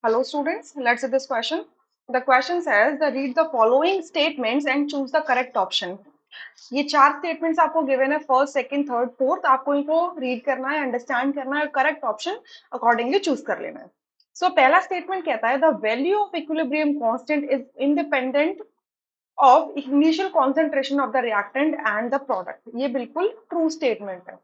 Hello students, let's see this question. The question says the read the following statements and choose the correct option. ये चार statements आपको given है, first second third fourth, आपको इनको read करना है, understand करना है, करेक्ट ऑप्शन अकॉर्डिंगली चूज कर लेना है. सो पहला स्टेटमेंट कहता है the value of equilibrium constant is independent of initial concentration of the reactant and the product. ये बिल्कुल ट्रू स्टेटमेंट है.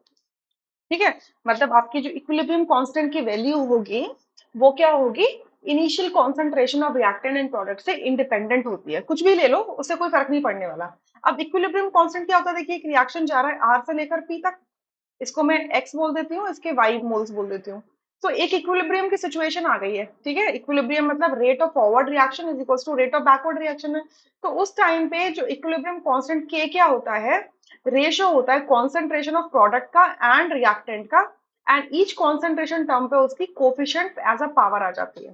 ठीक है, मतलब आपकी जो इक्विलिब्रियम कांस्टेंट की वैल्यू होगी वो क्या होगी, initial concentration of reactant and product से इंडिपेंडेंट होती है. कुछ भी ले लो, उससे कोई फर्क नहीं पड़ने वाला. अब इक्विलिब्रियम कांस्टेंट क्या होता है, देखिए एक रिएक्शन जा रहा है आर से लेकर पी तक, इसको मैं एक्स बोल देती हूँ, इसके वाई मोल्स बोल देती हूँ. तो एक इक्विलिब्रियम की सिचुएशन आ गई है. ठीक है, इक्विलिब्रियम मतलब rate of forward reaction is equal to rate of backward reaction है. तो उस टाइम पे जो इक्विलिब्रियम कांस्टेंट के क्या होता है, रेशियो होता है कॉन्सेंट्रेशन ऑफ प्रोडक्ट का एंड रिएक्टेंट का, एंड ईच कॉन्सेंट्रेशन टर्म पे उसकी कोफिशिएंट एज अ पावर आ जाती है.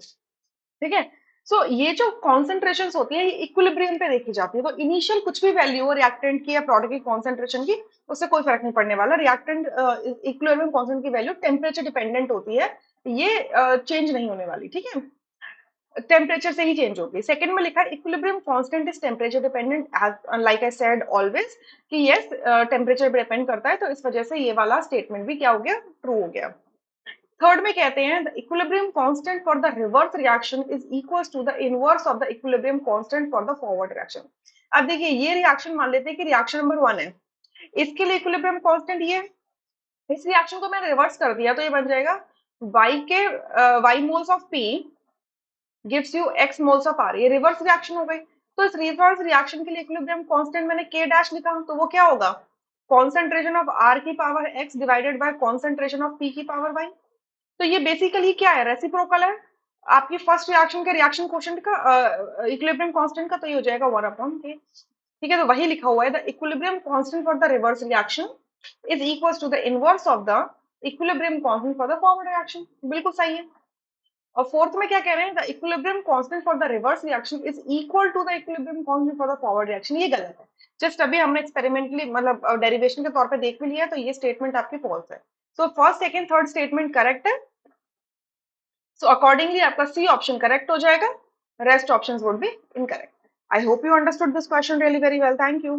ठीक है, सो ये जो कॉन्सेंट्रेशन होती है ये इक्विलिब्रियम पे देखी जाती है. तो इनिशियल कुछ भी वैल्यू हो रिएक्टेंट की या प्रोडक्ट की कॉन्सेंट्रेशन की, उससे कोई फर्क नहीं पड़ने वाला. रिएक्टेंट इक्विलिब्रियम कांस्टेंट की वैल्यू टेम्परेचर डिपेंडेंट होती है, ये चेंज नहीं होने वाली. ठीक है, टेम्परेचर से ही चेंज होगी. सेकंड में लिखा है equilibrium constant is temperature dependent, like I said always कि यस टेम्परेचर पे डिपेंड करता है. तो इस वजह से ये वाला स्टेटमेंट भी क्या हो गया, ट्रू हो गया. थर्ड में कहते हैं the equilibrium constant for the reverse reaction is equal to the inverse of the equilibrium constant for the forward reaction. अब देखिए ये रिएक्शन मान लेते हैं कि रिएक्शन नंबर 1 है, इसके लिए इक्विलिब्रियम कांस्टेंट ये, इस रिएक्शन को मैंने रिवर्स कर दिया तो ये बन जाएगा y के y moles of p gives you x moles of r. ये रिवर्स रिएक्शन हो गई. तो इस रिवर्स रिएक्शन के लिए इक्विलिब्रियम कांस्टेंट मैंने k डैश लिखा, तो वो क्या होगा, कॉन्सेंट्रेशन ऑफ r की power x divided by concentration of p की पावर y. तो ये बेसिकली क्या है, रेसिप्रोकल है आपकी फर्स्ट रिएक्शन के रिएक्शन कोशेंट का, इक्विलिब्रियम कांस्टेंट का. तो ये हो जाएगा 1/k. ठीक है, तो वही लिखा हुआ है the equilibrium constant for the reverse reaction is equal to the inverse of the equilibrium constant for the forward reaction. बिल्कुल सही है. और फोर्थ में क्या कह रहे हैं, the equilibrium constant for the reverse reaction is equal to the equilibrium constant for the forward reaction. ये गलत है. जस्ट अभी हमने एक्सपेरिमेंटली मतलब डेरिवेशन के तौर पे देख भी लिया, तो ये स्टेटमेंट आपकी फॉल्स है. So first second third statement correct है. सो अकॉर्डिंगली आपका सी ऑप्शन करेक्ट हो जाएगा, rest options would be incorrect. I hope you understood this question really very well. Thank you.